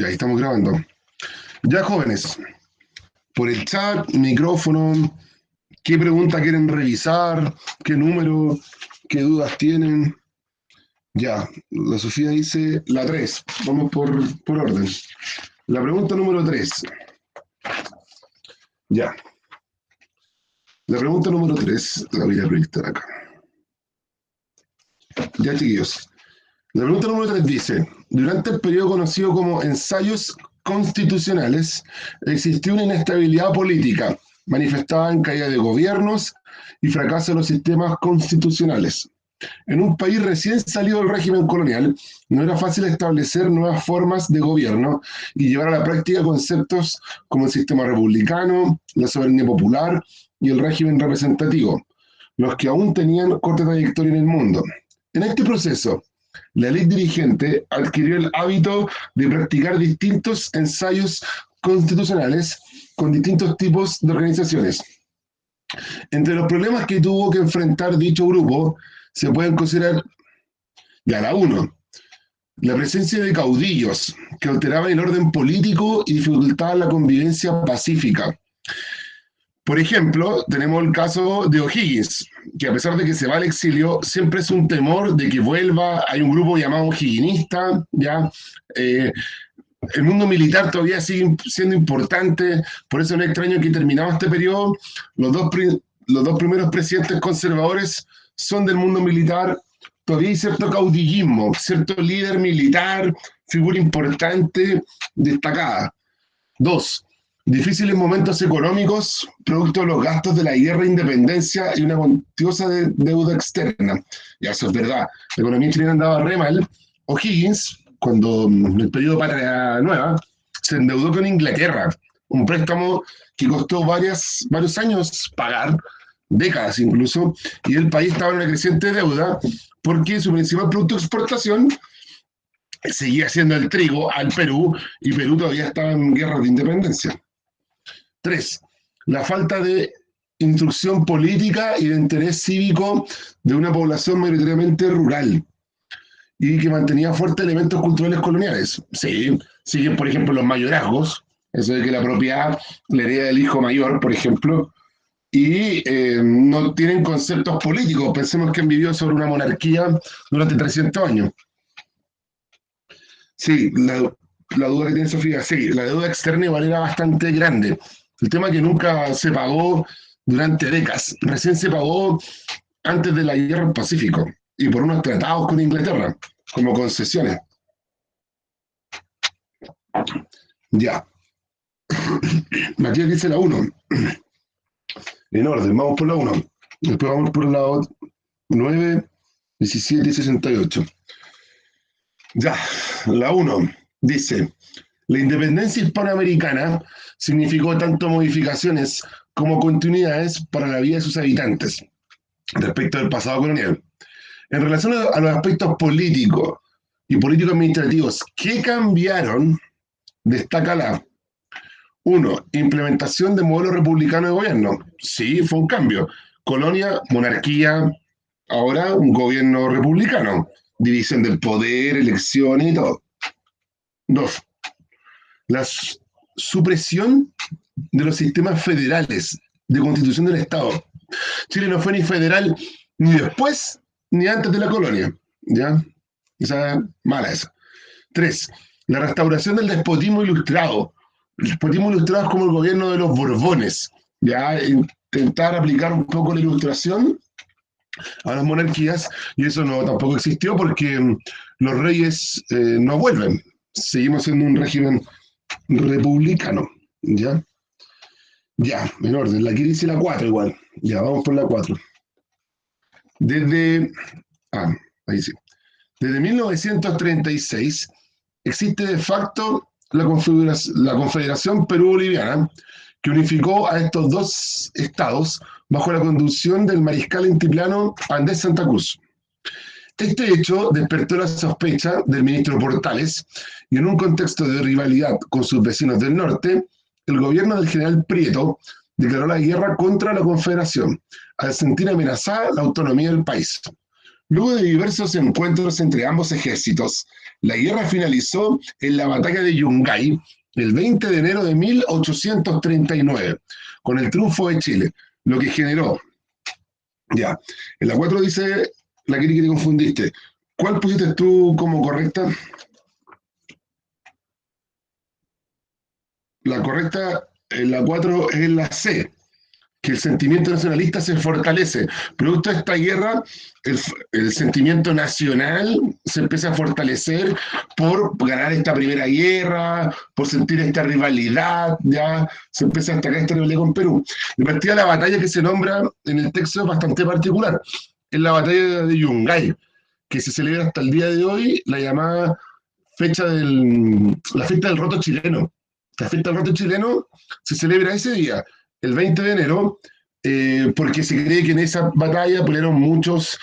Ya, ahí estamos grabando. Ya, jóvenes, por el chat, micrófono, ¿qué pregunta quieren revisar? ¿Qué número? ¿Qué dudas tienen? Ya, la Sofía dice la 3. Vamos por orden. La pregunta número 3. Ya. La pregunta número 3 la voy a proyectar acá. Ya, chiquillos. La pregunta número 3 dice, durante el periodo conocido como ensayos constitucionales, existió una inestabilidad política manifestada en caída de gobiernos y fracaso de los sistemas constitucionales. En un país recién salido del régimen colonial, no era fácil establecer nuevas formas de gobierno y llevar a la práctica conceptos como el sistema republicano, la soberanía popular y el régimen representativo, los que aún tenían corta trayectoria en el mundo. En este proceso, la élite dirigente adquirió el hábito de practicar distintos ensayos constitucionales con distintos tipos de organizaciones. Entre los problemas que tuvo que enfrentar dicho grupo se pueden considerar, ya la 1, la presencia de caudillos que alteraban el orden político y dificultaban la convivencia pacífica. Por ejemplo, tenemos el caso de O'Higgins, que a pesar de que se va al exilio, siempre es un temor de que vuelva. Hay un grupo llamado O'Higginista, ¿ya? El mundo militar todavía sigue siendo importante, por eso no es extraño que terminado este periodo, los dos primeros presidentes conservadores son del mundo militar. Todavía hay cierto caudillismo, cierto líder militar, figura importante, destacada. 2, difíciles momentos económicos, producto de los gastos de la guerra de independencia y una cuantiosa deuda externa. Ya eso es verdad, la economía chilena andaba re mal. O'Higgins, cuando en el periodo Patria Nueva, se endeudó con Inglaterra, un préstamo que costó varios años pagar, décadas incluso, y el país estaba en una creciente deuda porque su principal producto de exportación seguía siendo el trigo al Perú, y Perú todavía estaba en guerra de independencia. 3, la falta de instrucción política y de interés cívico de una población mayoritariamente rural y que mantenía fuertes elementos culturales coloniales. Sí, siguen, por ejemplo, los mayorazgos, eso de que la propiedad le hereda el hijo mayor, por ejemplo, y no tienen conceptos políticos. Pensemos que han vivido sobre una monarquía durante 300 años. Sí, la duda que tiene Sofía, sí, la deuda externa igual era bastante grande. El tema es que nunca se pagó durante décadas, recién se pagó antes de la guerra del Pacífico y por unos tratados con Inglaterra, como concesiones. Ya. Matías dice la 1. En orden, vamos por la 1. Después vamos por la 9, 17 y 68. Ya, la 1 dice, la independencia hispanoamericana significó tanto modificaciones como continuidades para la vida de sus habitantes respecto del pasado colonial. En relación a los aspectos políticos y político-administrativos, ¿qué cambiaron? Destaca la 1, implementación de modelo republicano de gobierno. Sí, fue un cambio. Colonia, monarquía, ahora un gobierno republicano. División del poder, elecciones y todo. 2, la supresión de los sistemas federales de constitución del Estado. Chile no fue ni federal ni después ni antes de la colonia. ¿Ya? Esa mala esa. 3, la restauración del despotismo ilustrado. El despotismo ilustrado es como el gobierno de los Borbones. Ya intentar aplicar un poco la ilustración a las monarquías, y eso no tampoco existió porque los reyes no vuelven. Seguimos siendo un régimen republicano. ¿Ya? Ya, en orden. Aquí dice la 4 igual. Ya, vamos por la 4. Desde... Ah, ahí sí. Desde 1936 existe de facto la Confederación Perú-Boliviana, que unificó a estos dos estados bajo la conducción del mariscal altiplano Andrés Santa Cruz. Este hecho despertó la sospecha del ministro Portales, y en un contexto de rivalidad con sus vecinos del norte, el gobierno del general Prieto declaró la guerra contra la Confederación, al sentir amenazada la autonomía del país. Luego de diversos encuentros entre ambos ejércitos, la guerra finalizó en la batalla de Yungay el 20 de enero de 1839, con el triunfo de Chile, lo que generó, ya, en la 4 dice, la que te confundiste, ¿cuál pusiste tú como correcta? La correcta, en la 4 es la C, que el sentimiento nacionalista se fortalece. Producto de esta guerra, el sentimiento nacional se empieza a fortalecer por ganar esta primera guerra, por sentir esta rivalidad, ya se empieza a destacar esta rivalidad con Perú. De partida, la batalla que se nombra en el texto es bastante particular. Es la batalla de Yungay, que se celebra hasta el día de hoy, la llamada la fiesta del roto chileno. La fiesta del roto chileno se celebra ese día, el 20 de enero, porque se cree que en esa batalla pelearon muchos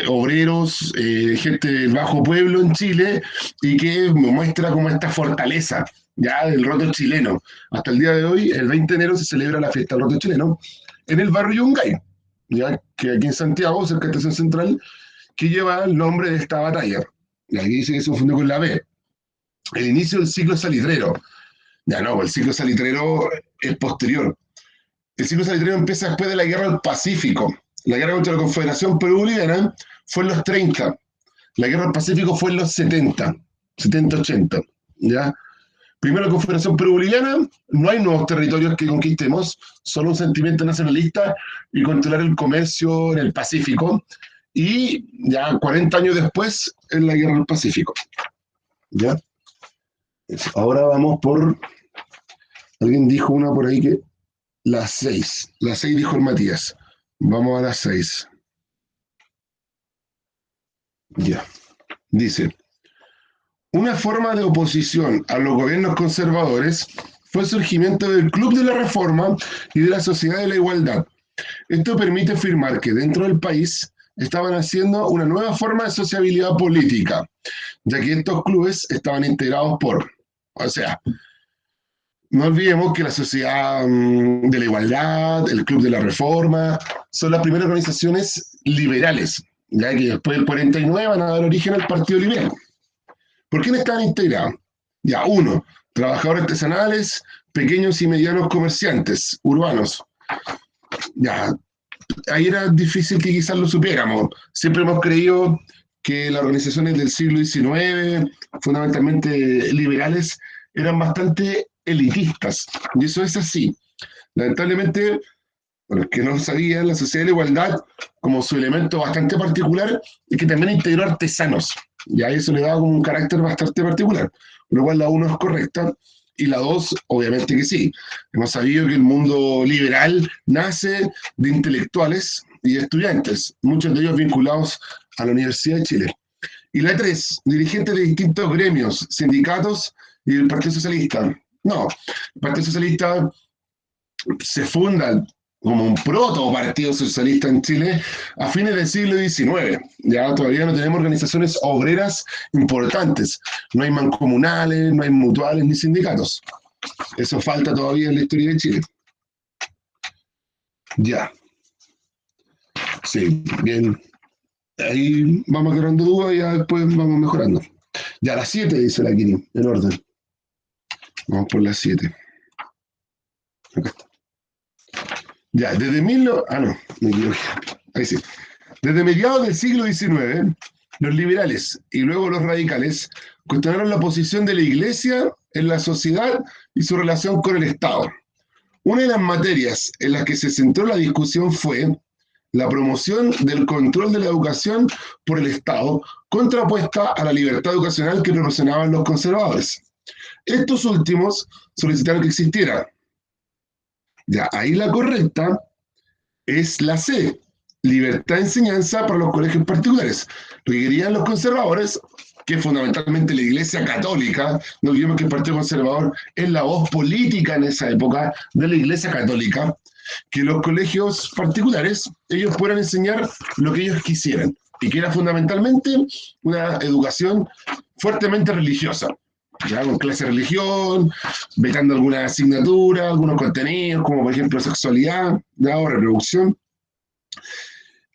obreros, gente del bajo pueblo en Chile, y que muestra como esta fortaleza ya del roto chileno. Hasta el día de hoy, el 20 de enero, se celebra la fiesta del roto chileno en el barrio Yungay, ya que aquí en Santiago, cerca de Estación Central, que lleva el nombre de esta batalla. Y aquí dice que se confundió con la B. El inicio del ciclo salitrero. Ya no, el ciclo salitrero es posterior. El ciclo salitrero empieza después de la Guerra del Pacífico. La guerra contra la Confederación Perú-Boliviana fue en los 30. La Guerra del Pacífico fue en los 70, 70-80. ¿Ya? Primero la Confederación Perú-Boliviana, no hay nuevos territorios que conquistemos, solo un sentimiento nacionalista y controlar el comercio en el Pacífico. Y ya 40 años después, en la Guerra del Pacífico. ¿Ya? Ahora vamos por... Alguien dijo una por ahí que... Las 6. Las 6 dijo el Matías. Vamos a las 6. Ya. Dice, una forma de oposición a los gobiernos conservadores fue el surgimiento del Club de la Reforma y de la Sociedad de la Igualdad. Esto permite afirmar que dentro del país estaban haciendo una nueva forma de sociabilidad política, ya que estos clubes estaban integrados por, o sea, no olvidemos que la Sociedad de la Igualdad, el Club de la Reforma, son las primeras organizaciones liberales, ya que después del 49 van a dar origen al Partido Liberal. ¿Por quién estaban integrados? Ya, uno, trabajadores artesanales, pequeños y medianos comerciantes urbanos. Ya, ahí era difícil que quizás lo supiéramos. Siempre hemos creído que las organizaciones del siglo XIX, fundamentalmente liberales, eran bastante elitistas. Y eso es así. Lamentablemente, para los que no sabían, la Sociedad de la Igualdad, como su elemento bastante particular, es que también integró artesanos. Y a eso le da como un carácter bastante particular. Por lo cual la uno es correcta. Y la dos, obviamente que sí. Hemos sabido que el mundo liberal nace de intelectuales y estudiantes, muchos de ellos vinculados a la Universidad de Chile. Y la tres, dirigentes de distintos gremios, sindicatos y el Partido Socialista. No, el Partido Socialista se funda como un proto-partido socialista en Chile a fines del siglo XIX. Ya todavía no tenemos organizaciones obreras importantes. No hay mancomunales, no hay mutuales ni sindicatos. Eso falta todavía en la historia de Chile. Ya. Sí, bien. Ahí vamos aclarando dudas y ya después vamos mejorando. Ya, las 7 dice la Kiri, en orden. Vamos por las 7. Acá está. Ya, desde no, me equivoqué. Ahí sí. Desde mediados del siglo XIX, los liberales y luego los radicales cuestionaron la posición de la Iglesia en la sociedad y su relación con el Estado. Una de las materias en las que se centró la discusión fue la promoción del control de la educación por el Estado, contrapuesta a la libertad educacional que proporcionaban los conservadores. Estos últimos solicitaron que existiera. Ya, ahí la correcta es la C, libertad de enseñanza para los colegios particulares. Lo que querían los conservadores, que es fundamentalmente la Iglesia Católica, no olvidemos que el Partido Conservador es la voz política en esa época de la Iglesia Católica, que los colegios particulares, ellos puedan enseñar lo que ellos quisieran, y que era fundamentalmente una educación fuertemente religiosa, ya con clase de religión, vetando alguna asignatura, algunos contenidos, como por ejemplo sexualidad, ya, o reproducción.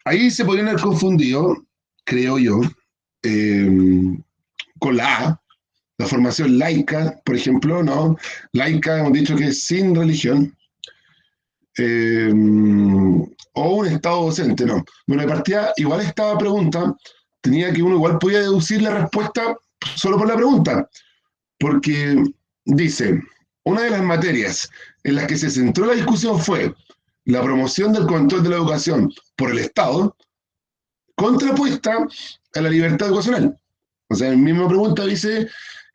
Ahí se podrían haber confundido creo yo, eh, con la A, la formación laica, por ejemplo, ¿no? Laica, hemos dicho que es sin religión, eh, o un Estado docente, ¿no? Bueno, de partida, igual esta pregunta tenía que uno igual podía deducir la respuesta solo por la pregunta, porque dice, una de las materias en las que se centró la discusión fue la promoción del control de la educación por el Estado, contrapuesta a la libertad educacional. O sea, en la misma pregunta dice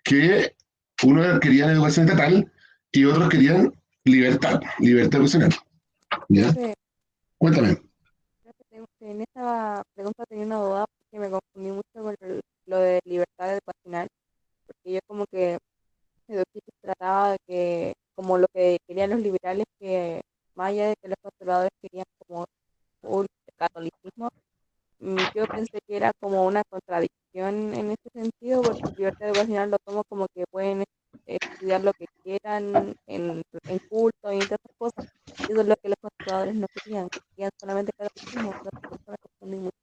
que uno quería educación estatal y otros querían libertad educacional. Creo ¿Ya? que, Cuéntame. creo que en esta pregunta tenía una duda porque me confundí mucho con lo de libertad educacional, porque yo como que deducí que se trataba de que, como lo que querían los liberales, que más allá de que los conservadores querían como un catolicismo, yo pensé que era como una contradicción en ese sentido, porque libertad educacional lo tomo como que pueden estudiar lo que quieran en culto y todas esas cosas. Y eso es lo que los conservadores no querían, querían solamente catolicismo, no sé por qué me confundí mucho.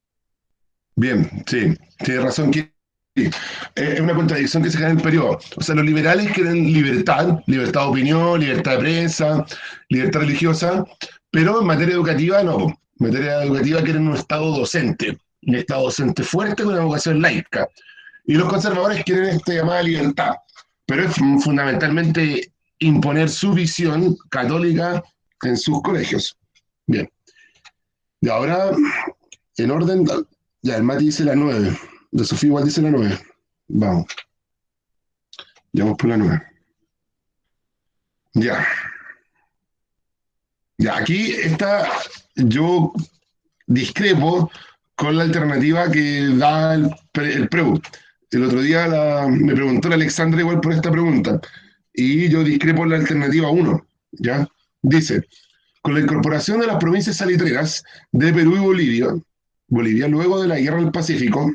Bien, sí, tiene razón que sí. Es una contradicción que se genera en el periodo. O sea, los liberales quieren libertad, libertad de opinión, libertad de prensa, libertad religiosa, pero en materia educativa no. En materia educativa quieren un Estado docente fuerte con una vocación laica. Y los conservadores quieren esta llamada libertad, pero es fundamentalmente imponer su visión católica en sus colegios. Bien, y ahora en orden, ya el Mati dice la 9. De Sofía igual dice la 9. Vamos, ya vamos por la 9. Ya, ya, aquí está, yo discrepo con la alternativa que da el PREU. El otro día me preguntó la Alexandra igual por esta pregunta, y yo discrepo en la alternativa uno. ¿Ya? Dice, con la incorporación de las provincias salitreras de Perú y Bolivia luego de la Guerra del Pacífico,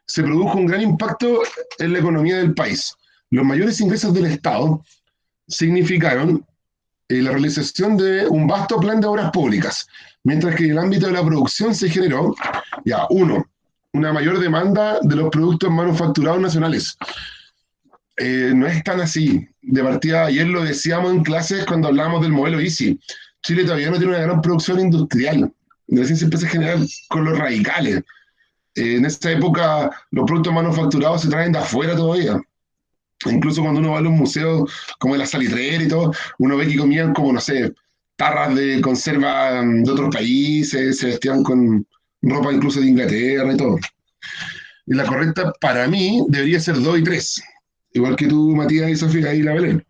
se produjo un gran impacto en la economía del país. Los mayores ingresos del Estado significaron la realización de un vasto plan de obras públicas, mientras que en el ámbito de la producción se generó, ya, uno, una mayor demanda de los productos manufacturados nacionales. No es tan así. De partida, ayer lo decíamos en clases cuando hablábamos del modelo Easy. Chile todavía no tiene una gran producción industrial. Recién se empieza a generar con los radicales. En esta época los productos manufacturados se traen de afuera todavía. Incluso cuando uno va a los museos como de la Salitrera y todo, uno ve que comían como, no sé, tarras de conserva de otros países, se vestían con ropa incluso de Inglaterra y todo. Y la correcta para mí debería ser 2 y 3, igual que tú, Matías y Sofía y la Belén.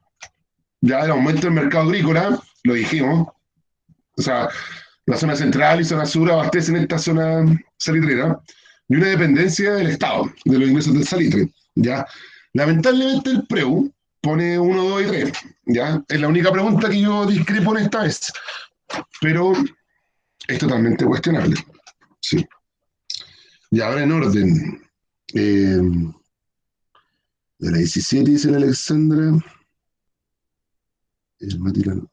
Ya el aumento del mercado agrícola, lo dijimos, o sea, la zona central y zona sur abastecen esta zona salitrera, y una dependencia del Estado, de los ingresos del salitre. ¿Ya? Lamentablemente el PREU pone uno, 2 y 3. ¿Ya? Es la única pregunta que yo discrepo en esta vez, pero es totalmente cuestionable. Sí. Y ahora en orden. Eh, de la 17 dice la Alexandra. El Matilano.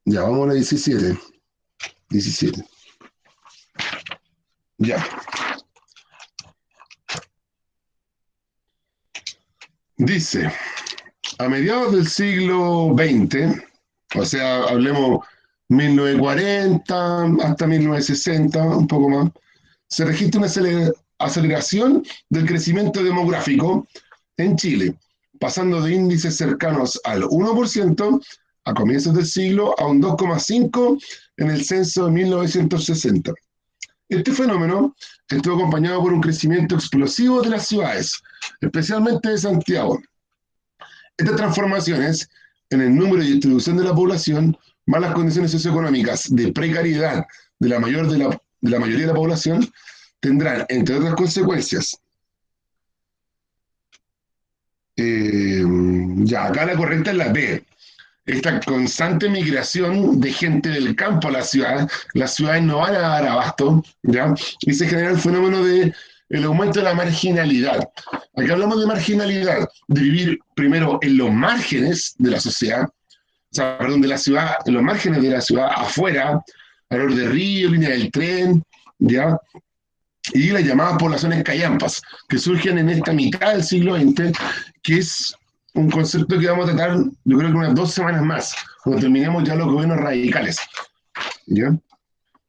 Ya, vamos a la 17. 17. Ya. Dice, a mediados del siglo XX, o sea, hablemos 1940 hasta 1960, un poco más, se registra una aceleración del crecimiento demográfico en Chile, pasando de índices cercanos al 1% a comienzos del siglo a un 2,5% en el censo de 1960. Este fenómeno estuvo acompañado por un crecimiento explosivo de las ciudades, especialmente de Santiago. Estas transformaciones en el número y distribución de la población, más las condiciones socioeconómicas de precariedad de la mayoría de la población, tendrán, entre otras consecuencias, eh, ya acá la correcta es la B, esta constante migración de gente del campo a la ciudad, las ciudades no van a dar abasto, ¿ya? Y se genera el fenómeno de el aumento de la marginalidad. Aquí hablamos de marginalidad, de vivir primero en los márgenes de la sociedad, o sea, perdón, de la ciudad, en los márgenes de la ciudad, afuera, alrededor de río, línea del tren, ¿ya? y las llamadas poblaciones callampas, que surgen en esta mitad del siglo XX, que es un concepto que vamos a tratar, yo creo que unas 2 semanas más, cuando terminemos ya los gobiernos radicales, ¿ya?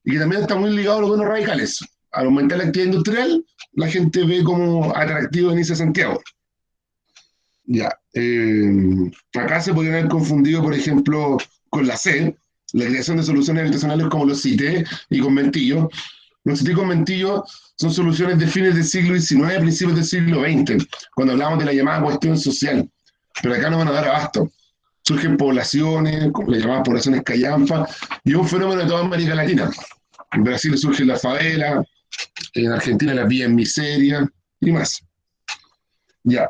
Y que también está muy ligado a los gobiernos radicales. Al aumentar la actividad industrial, la gente ve como atractivo venirse a Santiago. Ya. Acá se podrían haber confundido, por ejemplo, con la C, la creación de soluciones habitacionales como los CITE y conventillos. Los CITE y conventillos son soluciones de fines del siglo XIX, principios del siglo XX, cuando hablamos de la llamada cuestión social. Pero acá no van a dar abasto. Surgen poblaciones, como las llamadas poblaciones callampa, y es un fenómeno de toda América Latina. En Brasil surge la favela, en Argentina la vía en miseria y más. Ya.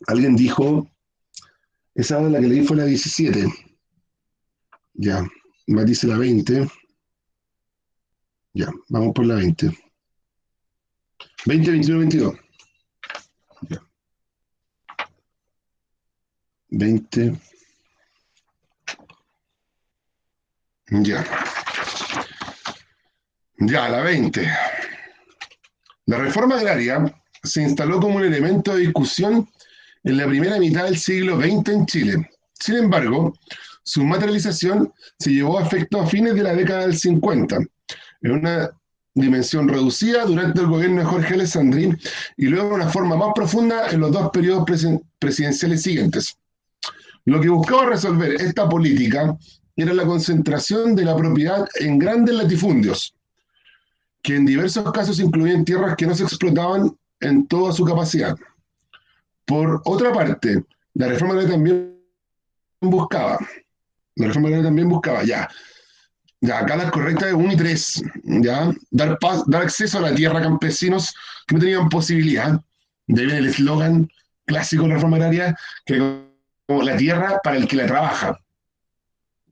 Alguien dijo, esa la que leí fue la 17. Ya. Más dice la 20. Ya, vamos por la 20. 20, 21, 22. Ya. 20. Ya. Ya, la 20. La reforma agraria se instaló como un elemento de discusión en la primera mitad del siglo XX en Chile. Sin embargo, su materialización se llevó a efecto a fines de la década del 50, en una dimensión reducida durante el gobierno de Jorge Alessandri y luego en una forma más profunda en los 2 periodos presidenciales siguientes. Lo que buscaba resolver esta política era la concentración de la propiedad en grandes latifundios, que en diversos casos incluían tierras que no se explotaban en toda su capacidad. Por otra parte, la reforma agraria buscaba, ya acá las correctas de 1 y 3, ya, dar acceso a la tierra a campesinos que no tenían posibilidad. De ahí viene el eslogan clásico de la reforma agraria, que era como la tierra para el que la trabaja.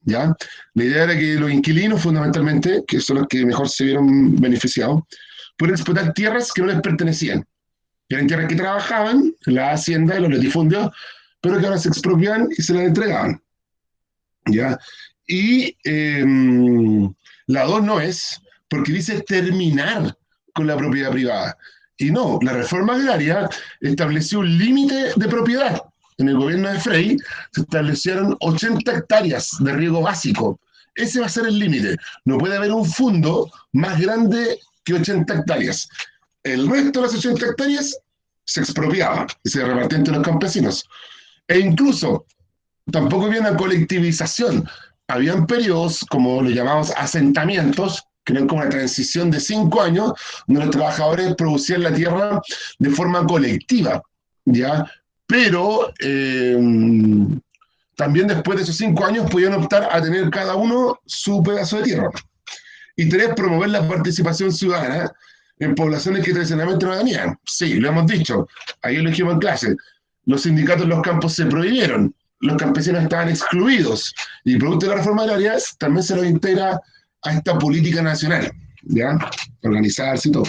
¿Ya? La idea era que los inquilinos, fundamentalmente, que son los que mejor se vieron beneficiados, pudieran explotar tierras que no les pertenecían. Eran tierras que trabajaban, la hacienda y los latifundios, pero que ahora se expropiaban y se las entregaban. ¿Ya? Y la 2 no es, porque dice terminar con la propiedad privada. Y no, la reforma agraria estableció un límite de propiedad. En el gobierno de Frei se establecieron 80 hectáreas de riego básico. Ese va a ser el límite. No puede haber un fondo más grande que 80 hectáreas. El resto de las 80 hectáreas se expropiaba y se repartía entre los campesinos. E incluso tampoco había una colectivización. Habían periodos, como lo llamamos asentamientos, que eran como una transición de 5 años, donde los trabajadores producían la tierra de forma colectiva, ¿ya? Pero también después de esos 5 años podían optar a tener cada uno su pedazo de tierra. Y 3, promover la participación ciudadana en poblaciones que tradicionalmente no tenían. Sí, lo hemos dicho, ayer lo dijimos en clase, los sindicatos en los campos se prohibieron, los campesinos estaban excluidos, y producto de la reforma agraria también se los integra a esta política nacional, ¿ya? Organizarse y todo.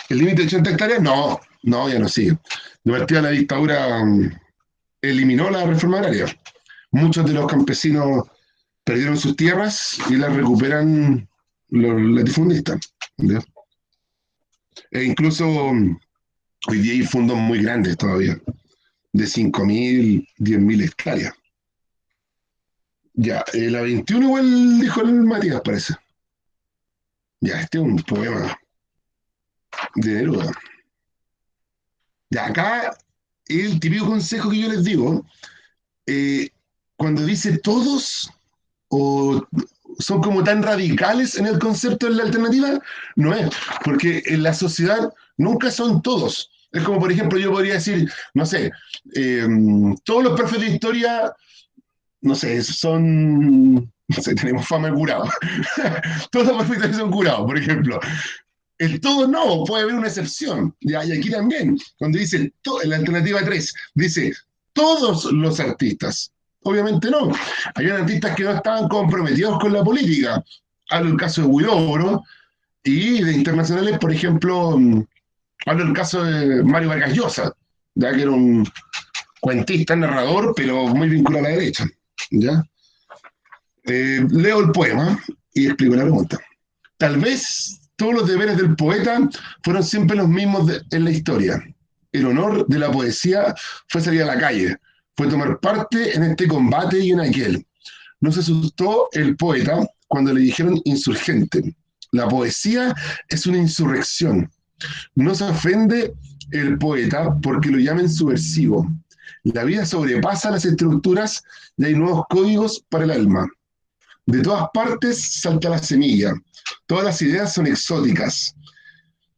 ¿El límite de 80 hectáreas? No, no, ya no sigue. De partida la dictadura eliminó la reforma agraria. Muchos de los campesinos perdieron sus tierras y las recuperan los latifundistas, ¿ya? E incluso hoy día hay fondos muy grandes todavía, de 5.000, 10.000 hectáreas. Ya, la 21 igual dijo el Matías, parece. Ya, este es un poema de Neruda. Ya, acá el típico consejo que yo les digo, eh, cuando dice todos o son como tan radicales en el concepto de la alternativa, no es, porque en la sociedad nunca son todos. Es como, por ejemplo, yo podría decir, no sé, todos los profes de historia, no sé, son, no sé, tenemos fama de curado. Todos los profes de historia son curados, por ejemplo. El todo no, puede haber una excepción. ¿Ya? Y aquí también, cuando dice, en la alternativa 3 dice todos los artistas. Obviamente no. Hay artistas que no estaban comprometidos con la política. Hablo del caso de Huidobro y de internacionales, por ejemplo, hablo del caso de Mario Vargas Llosa, ya que era un cuentista, narrador, pero muy vinculado a la derecha. ¿Ya? Leo el poema y explico la pregunta. Tal vez todos los deberes del poeta fueron siempre los mismos en la historia. El honor de la poesía fue salir a la calle, fue tomar parte en este combate y en aquel. No se asustó el poeta cuando le dijeron insurgente. La poesía es una insurrección. No se ofende el poeta porque lo llamen subversivo. La vida sobrepasa las estructuras y hay nuevos códigos para el alma. De todas partes salta la semilla. Todas las ideas son exóticas.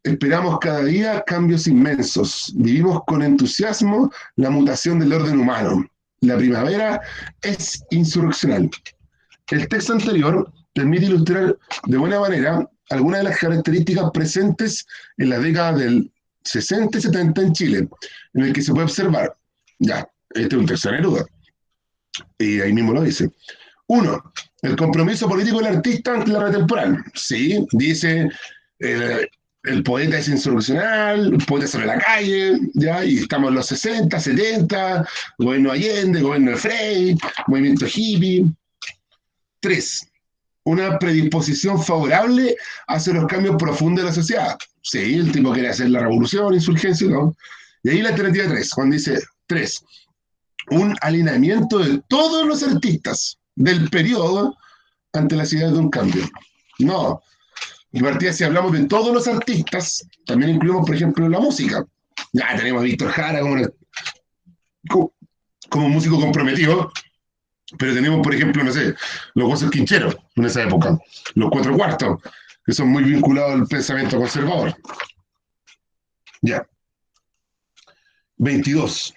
Esperamos cada día cambios inmensos. Vivimos con entusiasmo la mutación del orden humano. La primavera es insurreccional. El texto anterior permite ilustrar de buena manera algunas de las características presentes en la década del 60 y 70 en Chile, en el que se puede observar, ya, este es un texto de Neruda, y ahí mismo lo dice. Uno, el compromiso político del artista ante la red temporal. Sí, dice, el poeta es insurreccional, el poeta sale a la calle, ya, y estamos en los 60, 70, gobierno Allende, gobierno de Frei, movimiento hippie. Tres, una predisposición favorable hacia los cambios profundos de la sociedad. Sí, el tipo quiere hacer la revolución, insurgencia, ¿no? Y ahí la alternativa 3, cuando dice 3, un alineamiento de todos los artistas del periodo ante las ideas de un cambio. No, en partida si hablamos de todos los artistas, también incluimos, por ejemplo, la música. Ya tenemos a Víctor Jara como músico comprometido, pero tenemos, por ejemplo, no sé, los Huesos Quincheros en esa época, los Cuatro Cuartos, que son muy vinculados al pensamiento conservador. Ya. 22.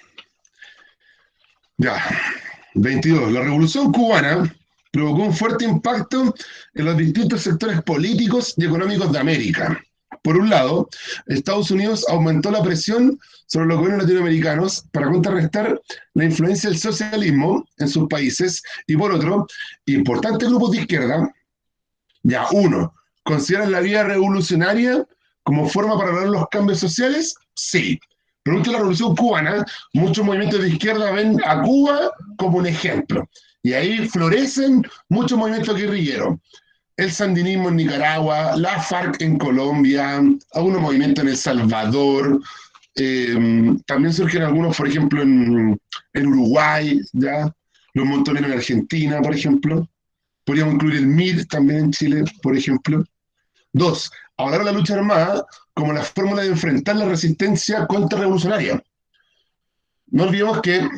Ya. 22. La Revolución Cubana provocó un fuerte impacto en los distintos sectores políticos y económicos de América. Por un lado, Estados Unidos aumentó la presión sobre los gobiernos latinoamericanos para contrarrestar la influencia del socialismo en sus países, y por otro, importantes grupos de izquierda, ya uno, ¿consideran la vía revolucionaria como forma para lograr los cambios sociales? Sí. Producto de la Revolución Cubana, muchos movimientos de izquierda ven a Cuba como un ejemplo, y ahí florecen muchos movimientos guerrilleros. El sandinismo en Nicaragua, la FARC en Colombia, algunos movimientos en El Salvador, también surgen algunos, por ejemplo, en Uruguay, ¿ya? Los montoneros en Argentina, por ejemplo. Podríamos incluir el MIR también en Chile, por ejemplo. Dos, hablar de la lucha armada como la fórmula de enfrentar la resistencia contrarrevolucionaria. No olvidemos que en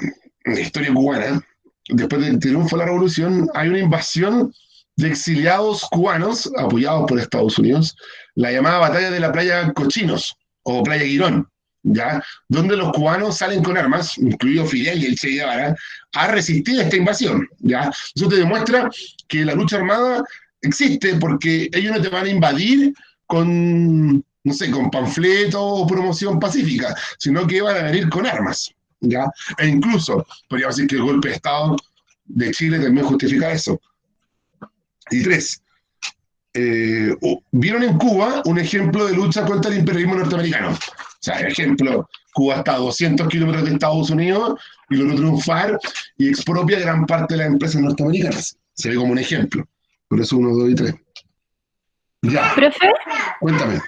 la historia cubana, después del triunfo de la revolución, hay una invasión de exiliados cubanos, apoyados por Estados Unidos, la llamada Batalla de la Playa Cochinos, o Playa Girón, ¿ya? Donde los cubanos salen con armas, incluido Fidel y el Che Guevara, a resistir esta invasión, ¿ya? Eso te demuestra que la lucha armada existe porque ellos no te van a invadir con, no sé, con panfletos o promoción pacífica, sino que van a venir con armas, ¿ya? E incluso, podríamos decir que el golpe de Estado de Chile también justifica eso. Y tres, vieron en Cuba un ejemplo de lucha contra el imperialismo norteamericano. O sea, por ejemplo, Cuba está a 200 kilómetros de Estados Unidos y logró triunfar y expropia gran parte de las empresas norteamericanas. Se ve como un ejemplo. Por eso 1, 2 y 3. Ya. Profe, Cuéntame.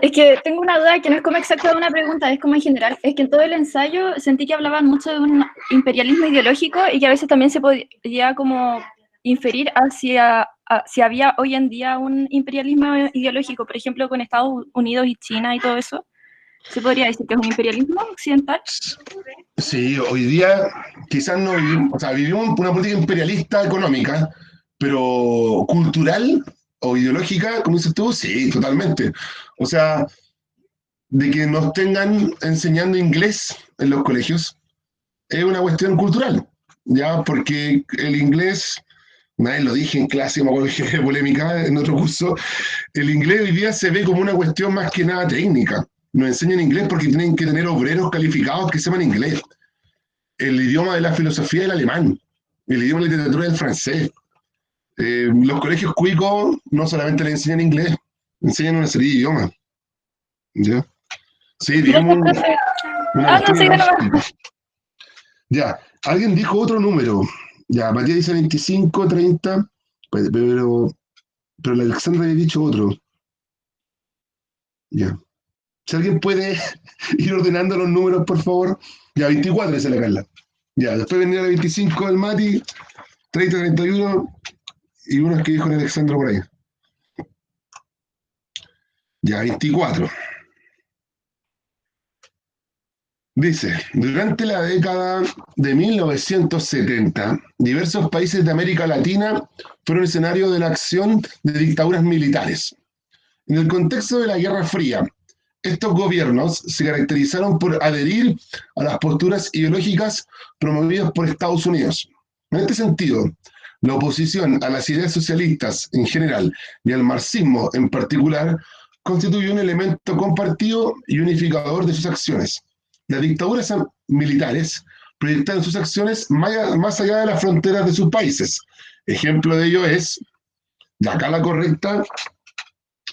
es que tengo una duda que no es como exacta una pregunta, es como en general. Es que en todo el ensayo sentí que hablaban mucho de un imperialismo ideológico y que a veces también se podía como inferir hacia si había hoy en día un imperialismo ideológico, por ejemplo, con Estados Unidos y China y todo eso. ¿Se podría decir que es un imperialismo occidental? Sí, hoy día quizás no vivimos, o sea, vivimos una política imperialista económica, pero cultural o ideológica, como dices tú, sí, totalmente. O sea, de que nos tengan enseñando inglés en los colegios es una cuestión cultural, ¿ya? Porque el inglés, una vez lo dije en clase, me acuerdo que era polémica en otro curso, el inglés hoy día se ve como una cuestión más que nada técnica. Nos enseñan inglés porque tienen que tener obreros calificados que sepan inglés. El idioma de la filosofía es el alemán, el idioma de la literatura es el francés. Los colegios cuicos no solamente le enseñan inglés, enseñan una serie de idiomas. ¿Ya? Sí, digamos una No, cuestión sí, lógica. Ya, alguien dijo otro número. Ya, Matías dice 25, 30, pero Pero la Alexandra había dicho otro. Ya. Si alguien puede ir ordenando los números, por favor. Ya, 24 es la Carla. Ya, después venía la 25 del Mati, 30, 31, y unos que dijo el Alexandra por ahí. Ya, 24. Dice, durante la década de 1970, diversos países de América Latina fueron escenario de la acción de dictaduras militares. En el contexto de la Guerra Fría, estos gobiernos se caracterizaron por adherir a las posturas ideológicas promovidas por Estados Unidos. En este sentido, la oposición a las ideas socialistas en general y al marxismo en particular constituye un elemento compartido y unificador de sus acciones. Las dictaduras militares proyectaron sus acciones más allá de las fronteras de sus países. Ejemplo de ello es, de acá la correcta,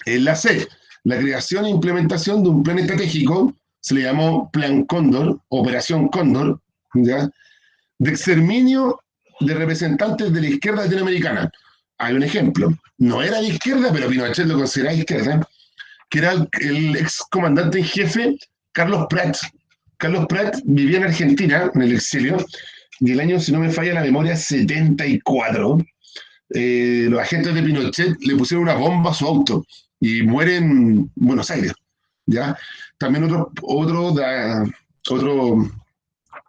es la C, la creación e implementación de un plan estratégico, se le llamó Plan Cóndor, Operación Cóndor, ¿ya?, de exterminio de representantes de la izquierda latinoamericana. Hay un ejemplo, no era de izquierda, pero Pinochet lo consideraba izquierda, que era el ex comandante en jefe Carlos Prat. Carlos Prat vivía en Argentina, en el exilio, y el año, si no me falla la memoria, 74, los agentes de Pinochet le pusieron una bomba a su auto y muere en Buenos Aires, ¿ya? También otro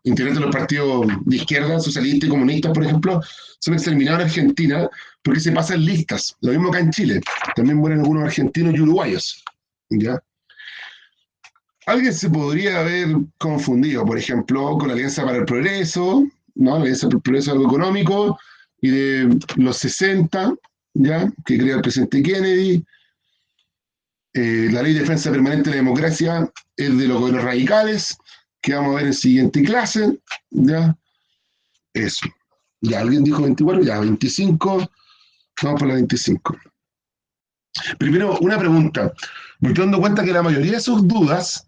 integrantes de los partidos de izquierda, socialistas y comunistas, por ejemplo, son exterminados en Argentina porque se pasan listas. Lo mismo acá en Chile. También mueren algunos argentinos y uruguayos, ¿ya? Alguien se podría haber confundido, por ejemplo, con la Alianza para el Progreso, ¿no? La Alianza para el Progreso algo económico, y de los 60, ¿ya?, que crea el presidente Kennedy. La Ley de Defensa Permanente de la Democracia es de los gobiernos radicales, que vamos a ver en siguiente clase, ¿ya? Eso. Ya, alguien dijo 24, ya, 25, vamos por la 25. Primero, una pregunta. Me estoy dando cuenta que la mayoría de sus dudas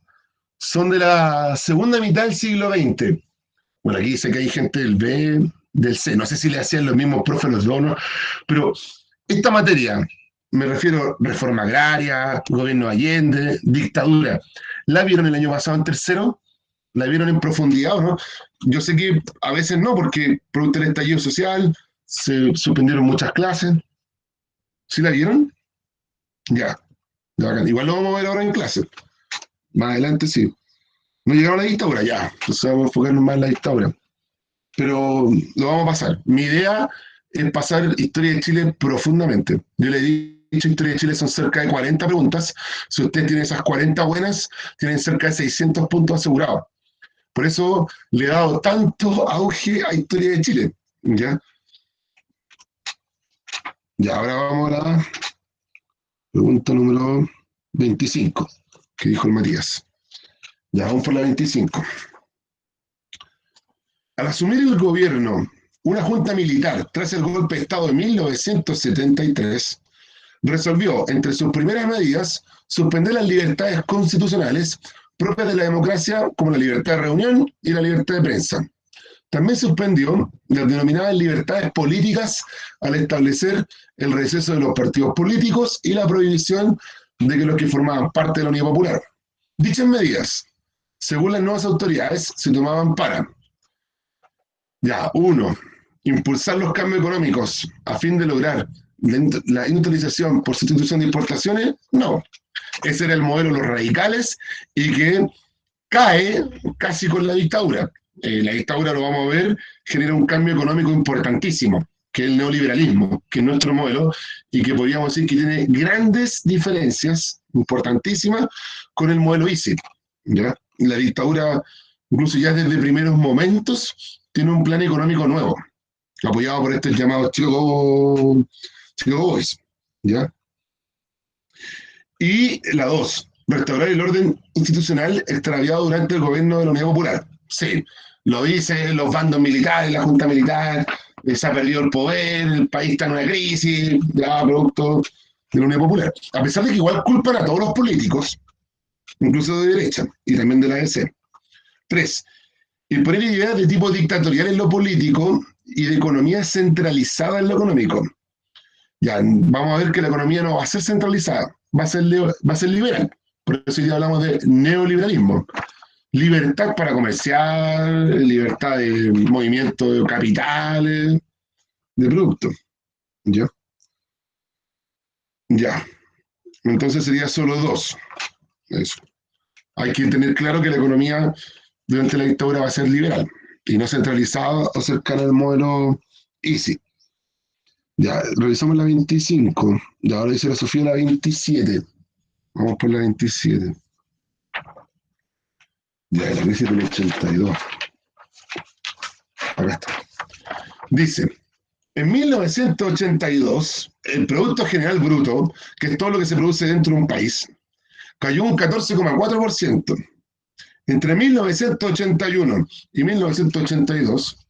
son de la segunda mitad del siglo XX. Bueno, aquí dice que hay gente del B, del C, no sé si le hacían los mismos profes los dos, ¿no? Pero esta materia, me refiero a reforma agraria, gobierno de Allende, dictadura, ¿la vieron el año pasado en tercero? ¿La vieron en profundidad o no? Yo sé que a veces no, porque producto del estallido social se suspendieron muchas clases. ¿Sí la vieron? Ya. Igual lo vamos a ver ahora en clase. Más adelante sí. No llegaron a la dictadura, ya. Entonces vamos a enfocarnos más en la dictadura. Pero lo vamos a pasar. Mi idea es pasar historia de Chile profundamente. Yo le he dicho, historia de Chile son cerca de 40 preguntas. Si usted tiene esas 40 buenas, tienen cerca de 600 puntos asegurados. Por eso le he dado tanto auge a historia de Chile. ¿Ya? Ya, ahora vamos a la pregunta número 25, que dijo el Matías. Ya, vamos por la 25. Al asumir el gobierno, una junta militar tras el golpe de Estado de 1973 resolvió, entre sus primeras medidas, suspender las libertades constitucionales propias de la democracia, como la libertad de reunión y la libertad de prensa. También suspendió las denominadas libertades políticas al establecer el receso de los partidos políticos y la prohibición de que los que formaban parte de la Unidad Popular. Dichas medidas, según las nuevas autoridades, se tomaban para: ya, 1. Impulsar los cambios económicos a fin de lograr la industrialización por sustitución de importaciones. No. Ese era el modelo de los radicales y que cae casi con la dictadura. La dictadura, lo vamos a ver, genera un cambio económico importantísimo, que es el neoliberalismo, que es nuestro modelo, y que podríamos decir que tiene grandes diferencias importantísimas con el modelo ISIL, ¿ya? La dictadura, incluso ya desde primeros momentos, tiene un plan económico nuevo, apoyado por este llamado Chicago Boys, ¿ya? Y la 2, restaurar el orden institucional extraviado durante el gobierno de la Unidad Popular. Sí, lo dicen los bandos militares, la junta militar, se ha perdido el poder, el país está en una crisis, ya producto de la Unidad Popular. A pesar de que igual culpan a todos los políticos, incluso de derecha y también de la DC. 3, imponer ideas de tipo dictatorial en lo político y de economía centralizada en lo económico. Ya, vamos a ver que la economía no va a ser centralizada, va a ser liberal. Por eso ya hablamos de neoliberalismo. Libertad para comerciar, libertad de movimiento de capitales, de productos. ¿Ya? Ya. Entonces sería solo dos. Eso. Hay que tener claro que la economía durante la dictadura va a ser liberal y no centralizada o cercana al modelo Easy. Ya, revisamos la 25. Y ahora dice la Sofía la 27. Vamos por la 27. Ya, la crisis del 82. Acá está. Dice, en 1982, el Producto General Bruto, que es todo lo que se produce dentro de un país, cayó un 14,4%. Entre 1981 y 1982,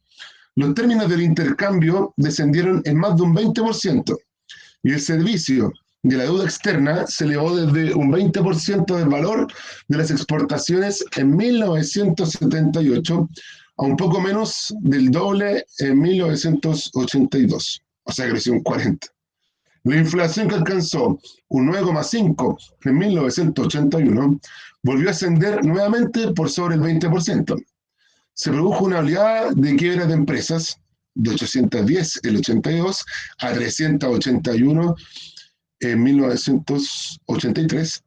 los términos del intercambio descendieron en más de un 20%, y el servicio de la deuda externa se elevó desde un 20% del valor de las exportaciones en 1978 a un poco menos del doble en 1982. O sea, creció un 40%. La inflación, que alcanzó un 9,5 en 1981, volvió a ascender nuevamente por sobre el 20%. Se produjo una oleada de quiebras de empresas de 810 en el 82 a 381 en 1983,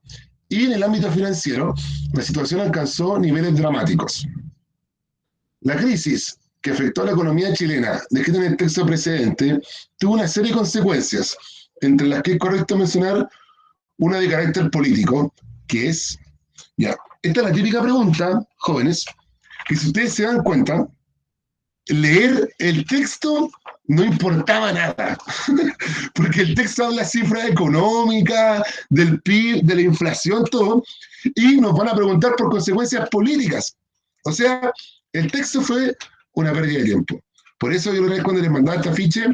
y en el ámbito financiero la situación alcanzó niveles dramáticos. La crisis que afectó a la economía chilena, descrita en el texto precedente, tuvo una serie de consecuencias, entre las que es correcto mencionar una de carácter político, que es, ya, esta es la típica pregunta, jóvenes, que si ustedes se dan cuenta, leer el texto no importaba nada, porque el texto habla cifras económicas, del PIB, de la inflación, todo, y nos van a preguntar por consecuencias políticas. O sea, el texto fue una pérdida de tiempo. Por eso yo cuando les mandaba este afiche,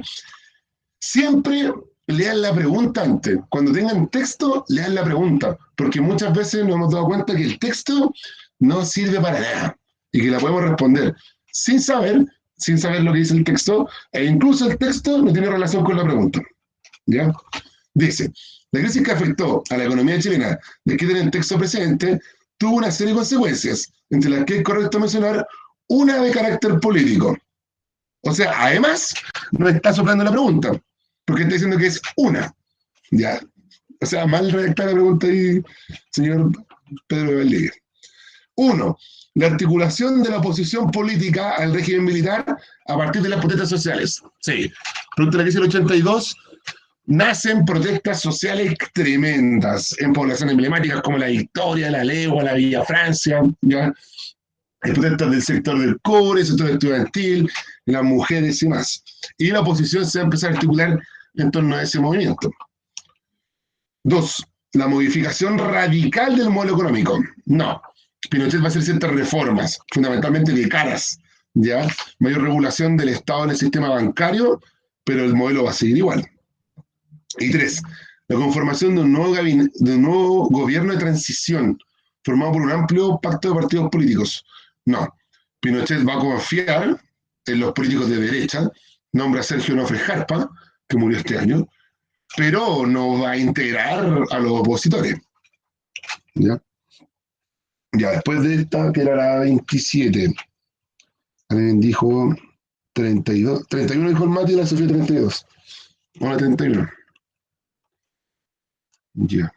siempre lean la pregunta antes. Cuando tengan texto, lean la pregunta, porque muchas veces nos hemos dado cuenta que el texto no sirve para nada y que la podemos responder sin saber lo que dice el texto, e incluso el texto no tiene relación con la pregunta. ¿Ya? Dice, la crisis que afectó a la economía chilena, descrita en el texto precedente, tuvo una serie de consecuencias, entre las que es correcto mencionar una de carácter político. O sea, además, no está soplando la pregunta, porque está diciendo que es una. ¿Ya? O sea, mal redactada la pregunta ahí, señor Pedro de Valdivia. 1. La articulación de la oposición política al régimen militar a partir de las protestas sociales. Sí, producto de la crisis del 82, nacen protestas sociales tremendas en poblaciones emblemáticas como la Victoria, la Legua, la Villa Francia, ¿ya? Hay protestas del sector del cobre, el sector estudiantil, las mujeres y más. Y la oposición se va a empezar a articular en torno a ese movimiento. 2. La modificación radical del modelo económico. No. Pinochet va a hacer ciertas reformas, fundamentalmente de caras, ¿ya? Mayor regulación del Estado en el sistema bancario, pero el modelo va a seguir igual. Y 3. La conformación de un nuevo gobierno de transición, formado por un amplio pacto de partidos políticos. No. Pinochet va a confiar en los políticos de derecha, nombra a Sergio Nofre Jarpa, que murió este año, pero no va a integrar a los opositores. ¿Ya? Ya, después de esta, que era la 27, alguien dijo 32, 31 dijo el Mati y la Sofía 32. O la 31. Ya.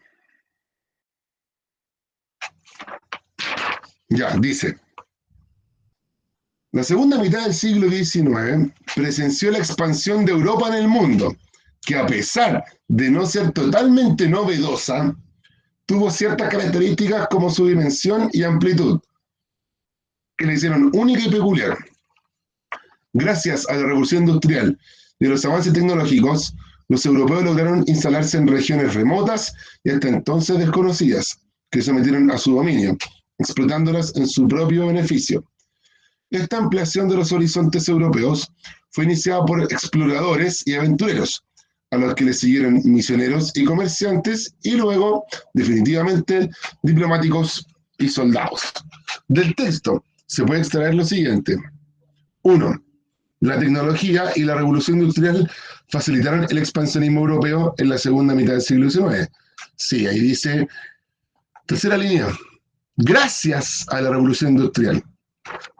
Ya, dice. La segunda mitad del siglo XIX presenció la expansión de Europa en el mundo, que a pesar de no ser totalmente novedosa, tuvo ciertas características como su dimensión y amplitud, que le hicieron única y peculiar. Gracias a la revolución industrial y a los avances tecnológicos, los europeos lograron instalarse en regiones remotas y hasta entonces desconocidas, que se sometieron a su dominio, explotándolas en su propio beneficio. Esta ampliación de los horizontes europeos fue iniciada por exploradores y aventureros, a los que le siguieron misioneros y comerciantes, y luego, definitivamente, diplomáticos y soldados. Del texto se puede extraer lo siguiente. 1. La tecnología y la revolución industrial facilitaron el expansionismo europeo en la segunda mitad del siglo XIX. Sí, ahí dice, tercera línea, gracias a la revolución industrial.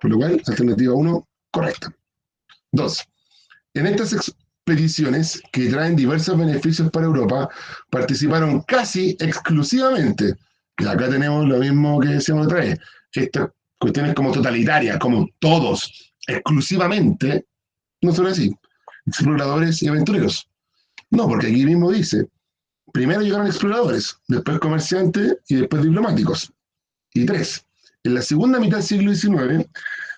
Por lo cual, alternativa 1, correcta. 2. En estas expediciones, que traen diversos beneficios para Europa, participaron casi exclusivamente, y acá tenemos lo mismo que decíamos otra vez, estas cuestiones como totalitarias, como todos, exclusivamente, no son así, exploradores y aventureros. No, porque aquí mismo dice, primero llegaron exploradores, después comerciantes y después diplomáticos. Y 3. En la segunda mitad del siglo XIX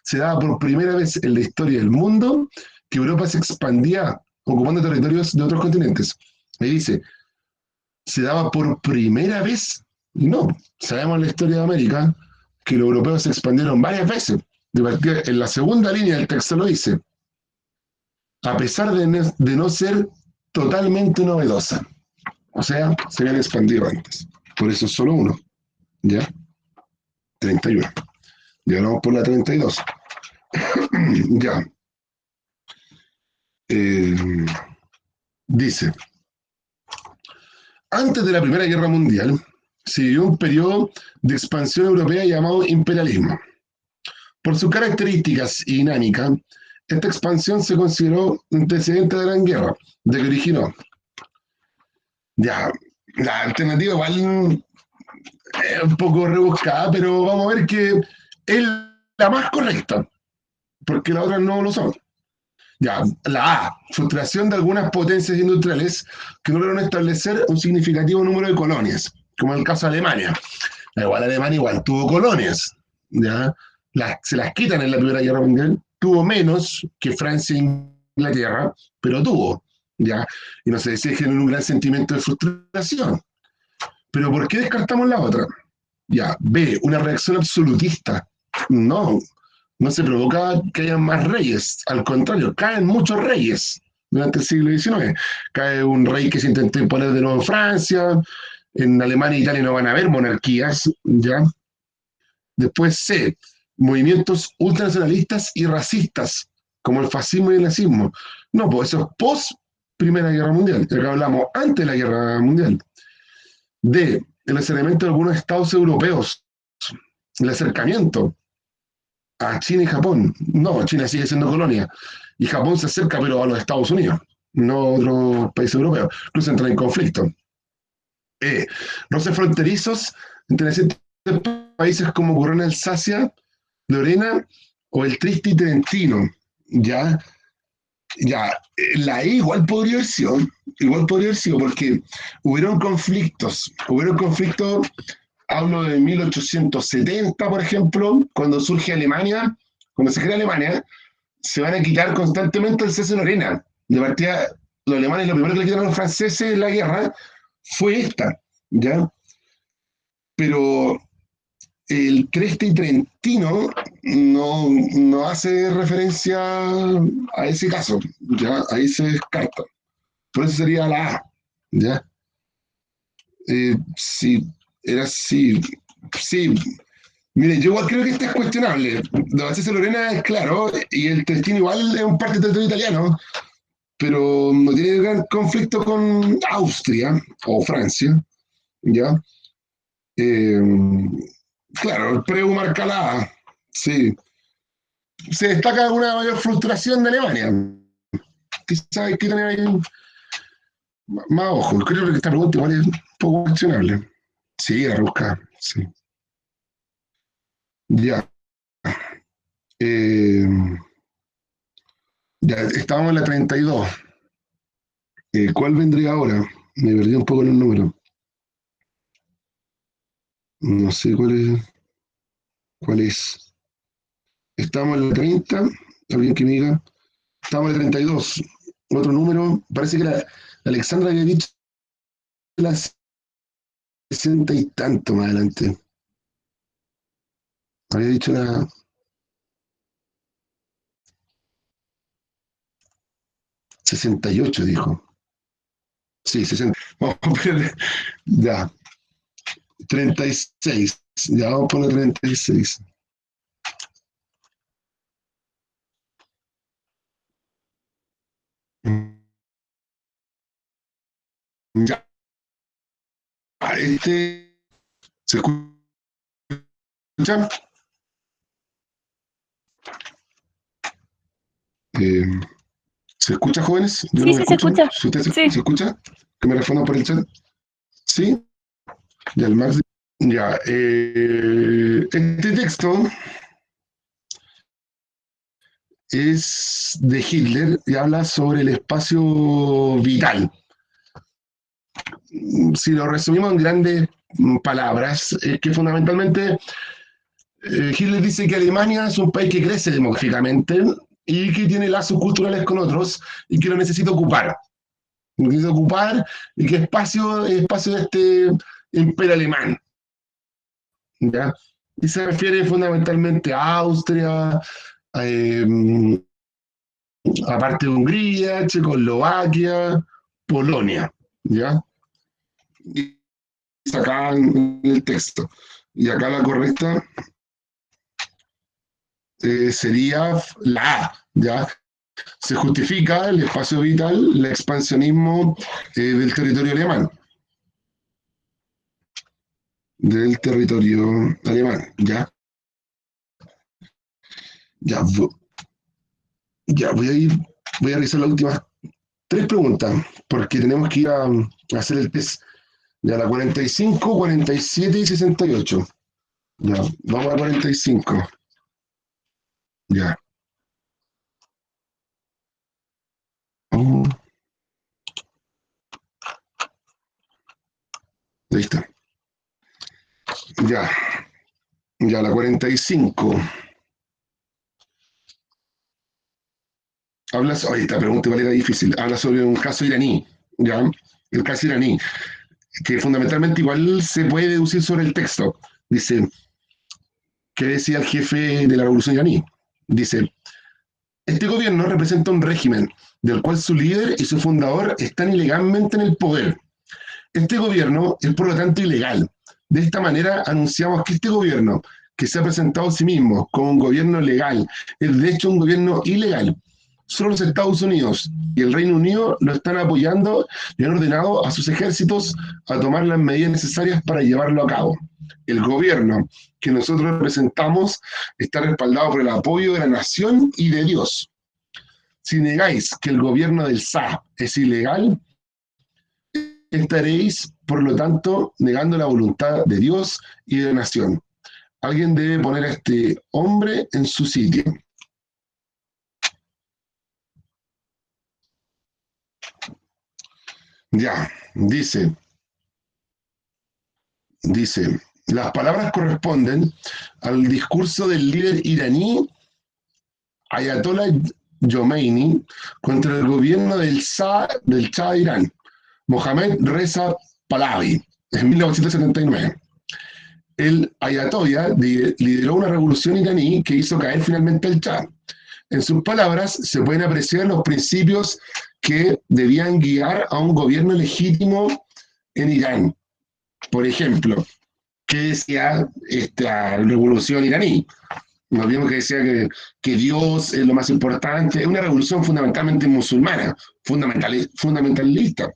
se daba por primera vez en la historia del mundo que Europa se expandía ocupando territorios de otros continentes. Ahí dice, se daba por primera vez. No, sabemos en la historia de América que los europeos se expandieron varias veces. En la segunda línea del texto lo dice, a pesar de no ser totalmente novedosa. O sea, se habían expandido antes. Por eso es solo uno. ¿Ya? 31. Ya vamos por la 32. Ya. Dice, antes de la Primera Guerra Mundial, se vivió un periodo de expansión europea llamado imperialismo. Por sus características dinámicas, esta expansión se consideró antecedente de la Gran Guerra, de que originó. Ya, la alternativa igual es un poco rebuscada, pero vamos a ver que es la más correcta, porque las otras no lo son. Ya, la A, frustración de algunas potencias industriales que no lograron establecer un significativo número de colonias, como en el caso de Alemania. Alemania igual tuvo colonias, ¿ya? Se las quitan en la Primera Guerra Mundial, tuvo menos que Francia e Inglaterra, pero tuvo, ¿ya? Y no sé si es un gran sentimiento de frustración. Pero ¿por qué descartamos la otra? Ya, B, una reacción absolutista. No, no se provoca que haya más reyes, al contrario, caen muchos reyes durante el siglo XIX. Cae un rey que se intentó imponer de nuevo en Francia, en Alemania e Italia no van a haber monarquías, ¿ya? Después C, movimientos ultranacionalistas y racistas, como el fascismo y el nazismo. No, pues eso es post Primera Guerra Mundial, ya que hablamos antes de la Guerra Mundial. D, el acercamiento de algunos estados europeos, el acercamiento a China y Japón. No, China sigue siendo colonia. Y Japón se acerca, pero a los Estados Unidos, no a otros países europeos. Incluso entran en conflicto. Roces fronterizos entre ciertos países como ocurrió en Alsacia, Lorena o el Triste y Trentino. Ya, ya, la E igual podría haber sido, porque hubieron conflictos, hablo de 1870, por ejemplo, cuando surge Alemania, cuando se crea Alemania, se van a quitar constantemente el Alsacia-Lorena. De partida, los alemanes, lo primero que le quitaron a los franceses en la guerra fue esta, ¿ya? Pero el Creste y Trentino no hace referencia a ese caso, ¿ya? Ahí se descarta. Por eso sería la A, ¿ya? Sí, era así. Sí, mire, yo igual creo que este es cuestionable. La Alsacia Lorena es claro, y el Trentino igual es un parte del territorio italiano, pero no tiene gran conflicto con Austria o Francia, ¿ya? Eh, claro, el Preu marca la A, sí. Se destaca una mayor frustración de Alemania. Quizás hay que tener ahí más ojo. Creo que esta pregunta igual es un poco cuestionable. Sí, a rebuscar, sí. Ya. Eh, ya, estábamos en la 32. ¿Cuál vendría ahora? Me perdí un poco en el número. No sé cuál es. Estamos en la 30. Alguien que me diga. Estamos en la 32. Otro número. Parece que la Alexandra había dicho las 60 y tanto más adelante. Había dicho la 68, dijo. Sí, 60. Vamos a poner, ya, 36. Ya vamos a poner 36. ¿Se escucha? Eh, ¿Se escucha, jóvenes? Yo Sí, no me sí, se escucho. escucha. ¿Si usted se Sí. escucha? Que me respondan por el chat. ¿Sí? Ya, el Max. Ya. Este texto es de Hitler y habla sobre el espacio vital. Si lo resumimos en grandes palabras, es que fundamentalmente Hitler dice que Alemania es un país que crece demográficamente y que tiene lazos culturales con otros y que lo necesita ocupar. Lo necesita ocupar y que es espacio de este imperio alemán. ¿Ya? Y se refiere fundamentalmente a Austria, eh, aparte de Hungría, Checoslovaquia, Polonia. ¿Ya? Y está acá en el texto. Y acá la correcta sería la A. ¿Ya? Se justifica el espacio vital, el expansionismo del territorio alemán. Del territorio alemán, ¿ya? Ya, ya voy a revisar las últimas tres preguntas, porque tenemos que ir a hacer el test. Ya, la 45, 47 y 68. Ya, vamos a 45. Ya. Oh, ahí está. Ya, ya, la 45. Oye, esta pregunta igual era difícil. Habla sobre un caso iraní, ¿ya? El caso iraní, que fundamentalmente igual se puede deducir sobre el texto. Dice, ¿qué decía el jefe de la revolución iraní? Dice, este gobierno representa un régimen del cual su líder y su fundador están ilegalmente en el poder. Este gobierno es por lo tanto ilegal. De esta manera anunciamos que este gobierno, que se ha presentado a sí mismo como un gobierno legal, es de hecho un gobierno ilegal. Solo los Estados Unidos y el Reino Unido lo están apoyando y han ordenado a sus ejércitos a tomar las medidas necesarias para llevarlo a cabo. El gobierno que nosotros representamos está respaldado por el apoyo de la nación y de Dios. Si negáis que el gobierno del SA es ilegal, estaréis, por lo tanto, negando la voluntad de Dios y de la nación. Alguien debe poner a este hombre en su sitio. Ya, dice, las palabras corresponden al discurso del líder iraní Ayatollah Khomeini contra el gobierno del Shah de Irán, Mohammad Reza Pahlavi, en 1979. El Ayatollah lideró una revolución iraní que hizo caer finalmente al Shah. En sus palabras se pueden apreciar los principios que debían guiar a un gobierno legítimo en Irán. Por ejemplo, ¿qué decía esta revolución iraní? Nos vimos que decía que Dios es lo más importante. Es una revolución fundamentalmente musulmana, fundamentalista.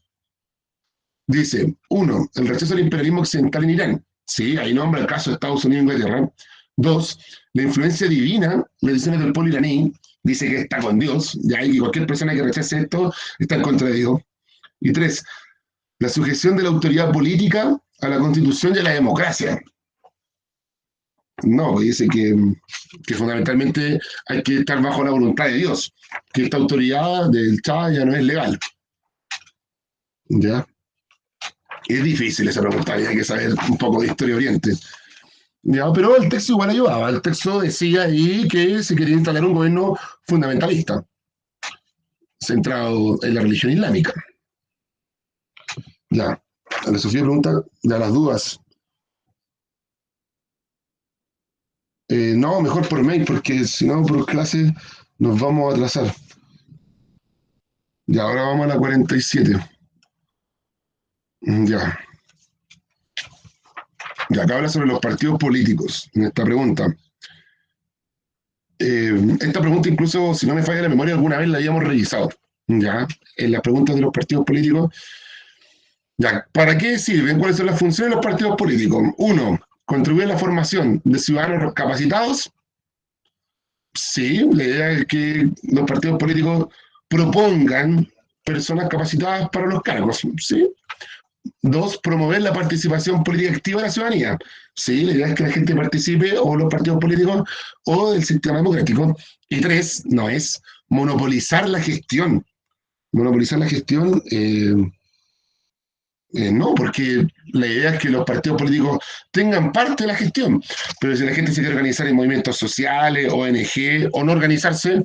Dice, uno, el rechazo al imperialismo occidental en Irán. Sí, ahí nombra el caso de Estados Unidos e Inglaterra. Dos, la influencia divina, las decisiones del pueblo iraní, dice que está con Dios, ya hay que cualquier persona que rechace esto está en contra de Dios. Y tres, la sujeción de la autoridad política a la constitución y a la democracia. No, dice que fundamentalmente hay que estar bajo la voluntad de Dios, que esta autoridad del Shah ya no es legal. ¿Ya? Es difícil esa pregunta, hay que saber un poco de historia oriente. ¿Ya? Pero el texto igual ayudaba, el texto decía ahí que se quería instalar un gobierno fundamentalista, centrado en la religión islámica. Ya, la Sofía pregunta, ya las dudas. No, mejor por mail, porque si no, por clase nos vamos a atrasar. Ya, ahora vamos a la 47. Ya. Ya, acá habla sobre los partidos políticos, en esta pregunta. Esta pregunta, incluso, si no me falla la memoria, alguna vez la habíamos revisado. Ya, en las preguntas de los partidos políticos. Ya, ¿para qué sirven? ¿Cuáles son las funciones de los partidos políticos? Uno, contribuir a la formación de ciudadanos capacitados. Sí, la idea es que los partidos políticos propongan personas capacitadas para los cargos. Sí. Dos, promover la participación política activa de la ciudadanía. Sí, la idea es que la gente participe o los partidos políticos o del sistema democrático. Y tres, no es monopolizar la gestión. Monopolizar la gestión, no, porque la idea es que los partidos políticos tengan parte de la gestión. Pero si la gente se quiere organizar en movimientos sociales, ONG o no organizarse,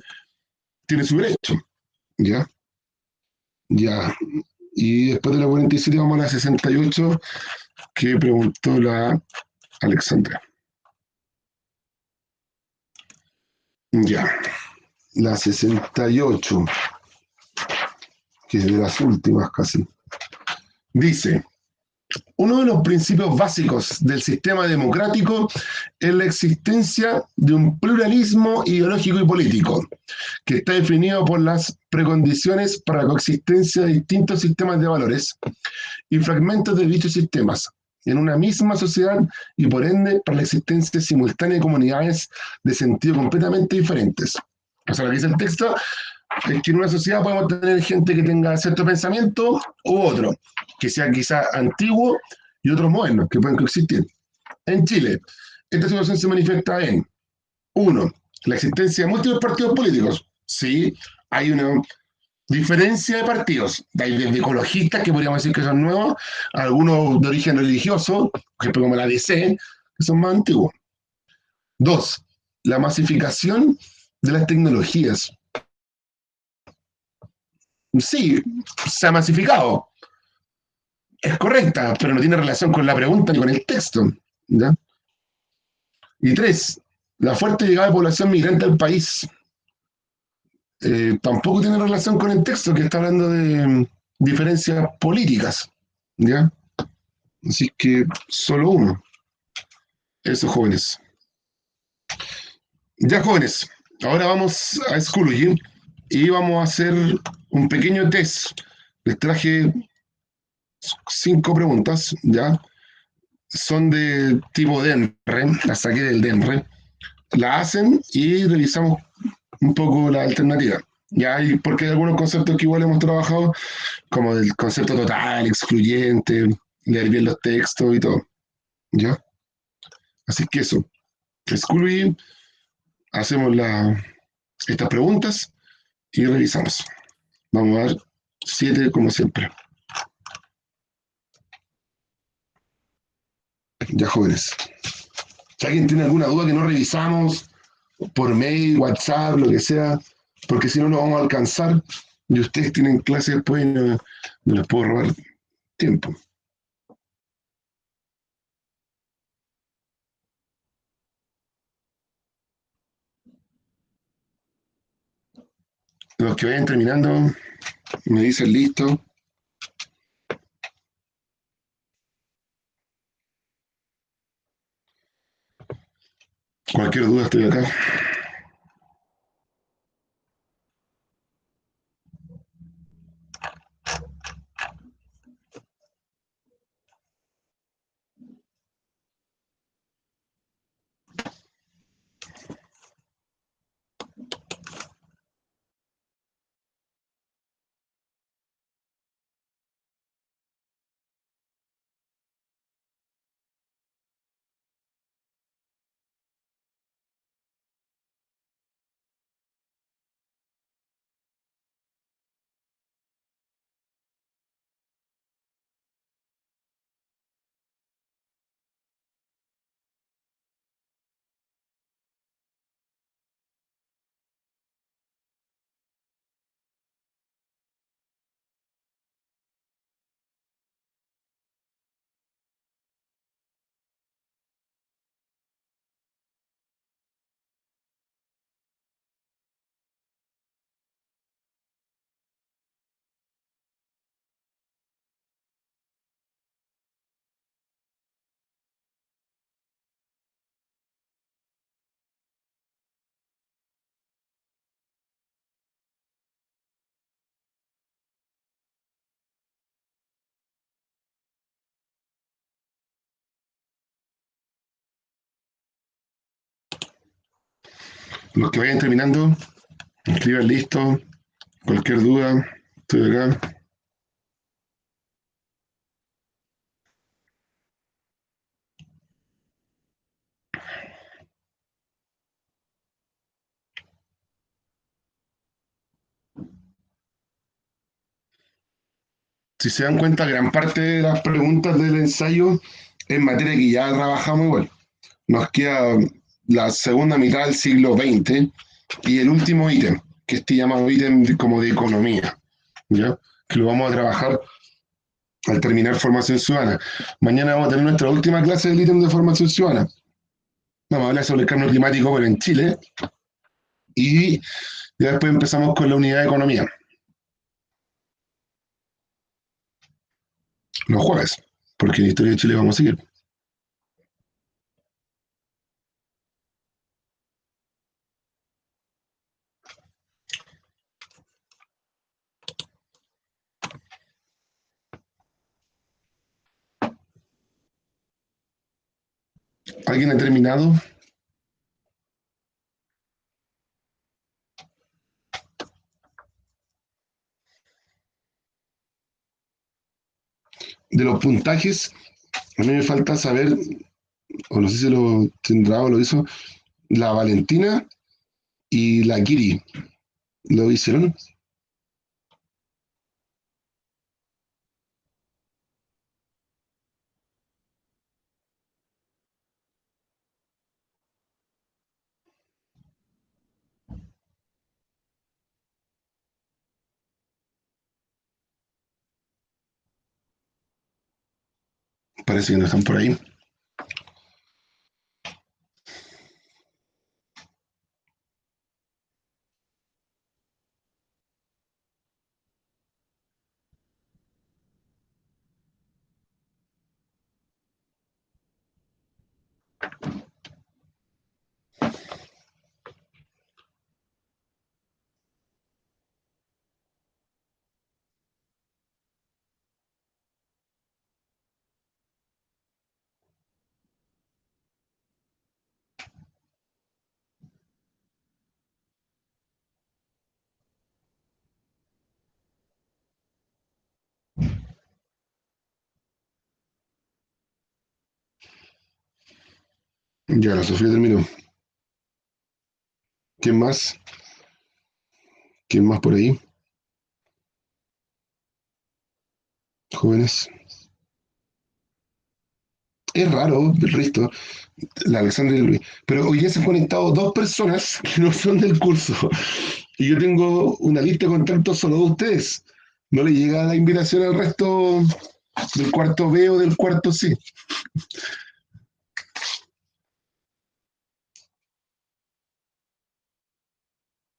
tiene su derecho. ¿Ya? Ya. Y después de la 47 vamos a la 68 que preguntó la Alexandra. Ya, la 68, que es de las últimas casi. Dice, uno de los principios básicos del sistema democrático es la existencia de un pluralismo ideológico y político, que está definido por las precondiciones para la coexistencia de distintos sistemas de valores y fragmentos de dichos sistemas en una misma sociedad y por ende para la existencia simultánea de comunidades de sentido completamente diferentes. O sea, lo que dice el texto es que en una sociedad podemos tener gente que tenga cierto pensamiento u otro, que sea quizá antiguo y otros modernos, que pueden coexistir. En Chile, esta situación se manifiesta en, uno, la existencia de múltiples partidos políticos. Sí, hay una diferencia de partidos. Hay desde ecologistas, que podríamos decir que son nuevos, algunos de origen religioso, por ejemplo como la DC, que son más antiguos. Dos, la masificación de las tecnologías. Sí, se ha masificado, es correcta, pero no tiene relación con la pregunta ni con el texto. ¿Ya? Y tres, la fuerte llegada de población migrante al país. Tampoco tiene relación con el texto, que está hablando de diferencias políticas. ¿Ya? Así que solo uno. Eso, jóvenes. Ya, jóvenes, ahora vamos a Schoology y vamos a hacer un pequeño test. Les traje 5 preguntas, ¿ya? Son de tipo DENRE, las saqué del DENRE. La hacen y revisamos un poco la alternativa. Ya, y porque hay algunos conceptos que igual hemos trabajado, como el concepto total, excluyente, leer bien los textos y todo. ¿Ya? Así que eso. Schoology, hacemos estas preguntas y revisamos. Vamos a ver 7 como siempre. Ya, jóvenes. Si alguien tiene alguna duda que no revisamos, por mail, WhatsApp, lo que sea, porque si no, no vamos a alcanzar y ustedes tienen clase después y no les puedo robar tiempo. Los que vayan terminando, me dicen listo. Cualquier duda estoy acá. Los que vayan terminando, escriban listo. Cualquier duda, estoy acá. Si se dan cuenta, gran parte de las preguntas del ensayo es materia que ya trabajamos igual. Nos queda la segunda mitad del siglo XX y el último ítem, que este llamado ítem como de economía, ¿ya? Que lo vamos a trabajar al terminar formación ciudadana. Mañana vamos a tener nuestra última clase del ítem de formación ciudadana. Vamos a hablar sobre el cambio climático, pero en Chile. Y ya después empezamos con la unidad de economía. Los jueves, porque en Historia de Chile vamos a seguir. ¿Alguien ha terminado? De los puntajes, a mí me falta saber, o no sé si lo tendrá o lo hizo, la Valentina y la Kiri. ¿Lo hicieron? Parece que no están por ahí. Ya, la Sofía terminó. ¿Quién más? ¿Quién más por ahí? Jóvenes. Es raro el resto, la Alexandra y el Luis. Pero hoy día se han conectado dos personas que no son del curso. Y yo tengo una lista de contactos solo de ustedes. No le llega la invitación al resto del cuarto B o del cuarto C.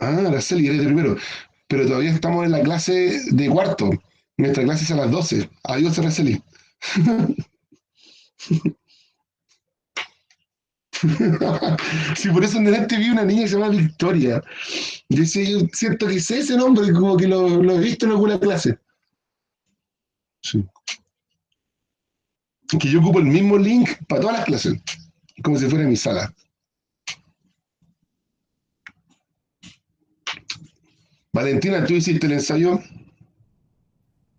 Ah, Araceli, eres de primero. Pero todavía estamos en la clase de cuarto. Nuestra clase es a las 12. Adiós, Araceli. Sí, por eso en delante vi una niña que se llama Victoria. Yo decía, yo siento que sé ese nombre, como que lo he visto en alguna clase. Sí. Que yo ocupo el mismo link para todas las clases, como si fuera mi sala. Valentina, ¿tú hiciste el ensayo?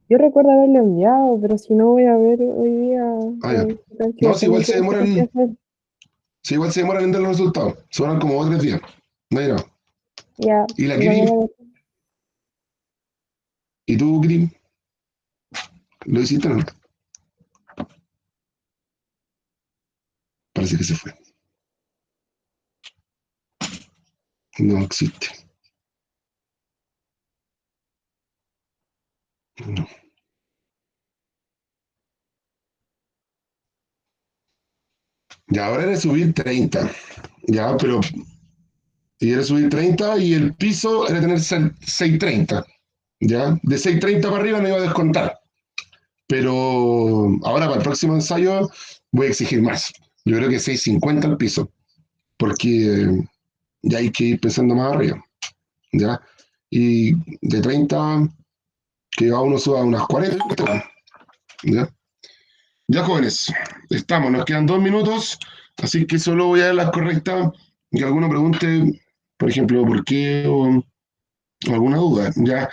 Yo recuerdo haberlo enviado, pero si no voy a ver hoy día, Ah, ya. qué No, cantidad si tengo igual que se hacer. demoran, si igual se demoran en dar los resultados. Se demoran como 2 o 3 días. No, hay nada. Ya, ¿Y la Kiri? mañana. ¿Y tú, Kiri? ¿Lo hiciste o no? Parece que se fue. No existe. No. Ya, ahora era subir 30. Ya, pero y era subir 30 y el piso era tener 630. ¿Ya? De 630 para arriba no iba a descontar. Pero ahora para el próximo ensayo voy a exigir más. Yo creo que 650 al piso, porque ya hay que ir pensando más arriba. ¿Ya? Y de 30, que a uno suba a unas 40. ¿Ya? Ya, jóvenes, estamos, nos quedan 2 minutos, así que solo voy a dar las correctas y que alguno pregunte por ejemplo, ¿por qué? O alguna duda. Ya,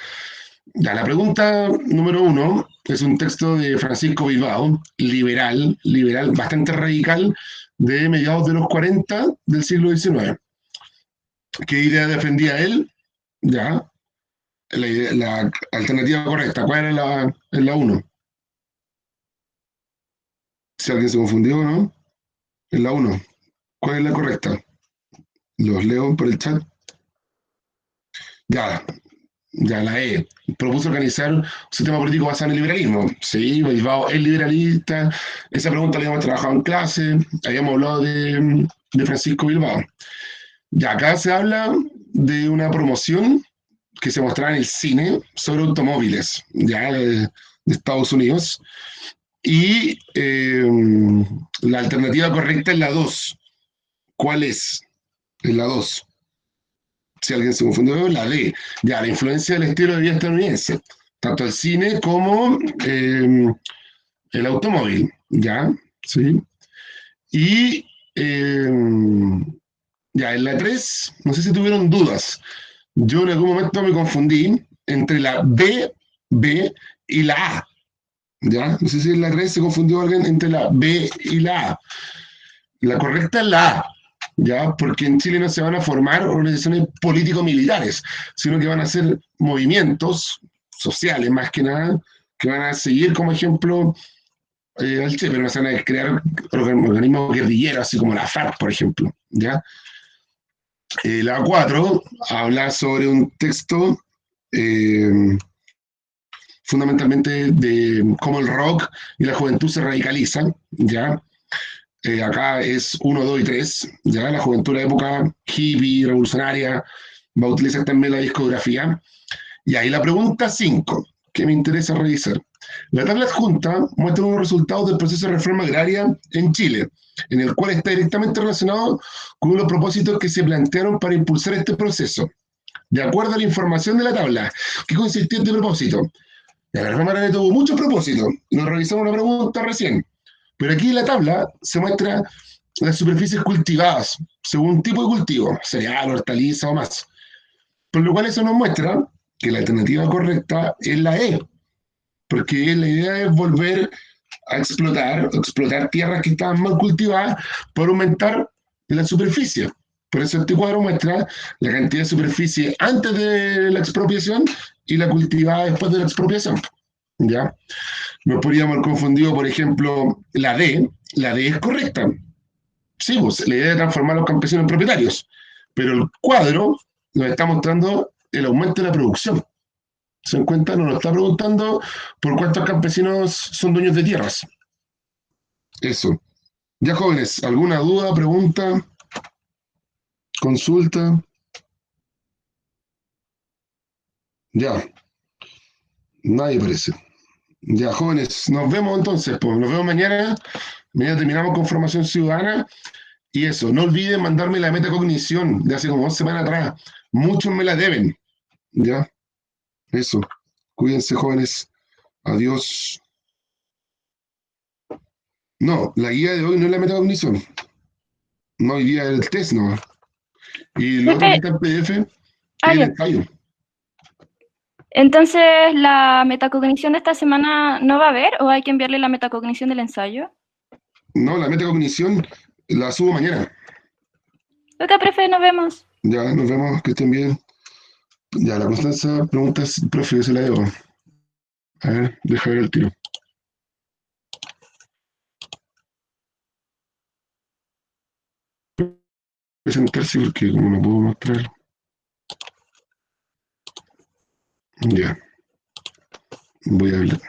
la pregunta número 1 es un texto de Francisco Bilbao, liberal, bastante radical, de mediados de los 40 del siglo XIX. ¿Qué idea defendía él? Ya, la alternativa correcta. ¿Cuál era la 1? Si alguien se confundió o no, es la 1. ¿Cuál es la correcta? Los leo por el chat. Ya, ya la E. Propuso organizar un sistema político basado en el liberalismo. Sí, Bilbao es liberalista. Esa pregunta la habíamos trabajado en clase. Habíamos hablado de Francisco Bilbao. Ya acá se habla de una promoción que se mostraba en el cine sobre automóviles, ya de Estados Unidos. Y la alternativa correcta es la 2. ¿Cuál es? Es la 2. Si alguien se confundió, la D. Ya, la influencia del estilo de vida estadounidense. Tanto el cine como el automóvil. ¿Ya? ¿Sí? Y ya, en la 3, no sé si tuvieron dudas. Yo en algún momento me confundí entre la B y la A. ¿Ya? No sé si en la 3 se confundió alguien entre la B y la A. La correcta es la A, ¿ya? Porque en Chile no se van a formar organizaciones político-militares, sino que van a ser movimientos sociales, más que nada, que van a seguir como ejemplo al Che, pero no se van a crear organismos guerrilleros, así como la FARC, por ejemplo, ¿ya? La 4 habla sobre un texto fundamentalmente de cómo el rock y la juventud se radicalizan, ¿ya? Acá es 1, 2 y 3, ¿ya? La juventud de la época hippie, revolucionaria, va a utilizar también la discografía. Y ahí la pregunta 5, que me interesa revisar. La tabla adjunta muestra unos resultados del proceso de reforma agraria en Chile, en el cual está directamente relacionado con los propósitos que se plantearon para impulsar este proceso. De acuerdo a la información de la tabla, ¿qué consistía este propósito? La reforma agraria tuvo muchos propósitos. Nos revisamos una pregunta recién. Pero aquí en la tabla se muestra las superficies cultivadas según tipo de cultivo, cereal, hortaliza o más. Por lo cual eso nos muestra que la alternativa correcta es la E, porque la idea es volver a explotar tierras que estaban mal cultivadas por aumentar la superficie. Por eso este cuadro muestra la cantidad de superficie antes de la expropiación y la cultivada después de la expropiación. ¿Ya? Nos podríamos haber confundido, por ejemplo, la D. La D es correcta. Sí, pues la idea de transformar a los campesinos en propietarios. Pero el cuadro nos está mostrando el aumento de la producción. ¿Se dan cuenta? Nos está preguntando por cuántos campesinos son dueños de tierras. Eso. Ya, jóvenes, ¿alguna duda, pregunta, consulta? Ya, nadie parece. Ya, jóvenes, nos vemos entonces, pues. Nos vemos mañana. Mañana terminamos con formación ciudadana. Y eso, no olviden mandarme la metacognición de hace como 2 semanas atrás. Muchos me la deben. Ya, eso. Cuídense, jóvenes. Adiós. No, la guía de hoy no es la metacognición. No, hoy día es el test, no. Y lo otro que Profe, está en PDF es el ya. ensayo. Entonces, ¿la metacognición de esta semana no va a haber o hay que enviarle la metacognición del ensayo? No, la metacognición la subo mañana. Ok, profe, nos vemos. Ya, nos vemos, que estén bien. Ya, la Constanza pregunta, profe, yo se la debo. A ver, deja ver el tiro. Presentarse porque como no puedo mostrar. Ya, voy a hablar.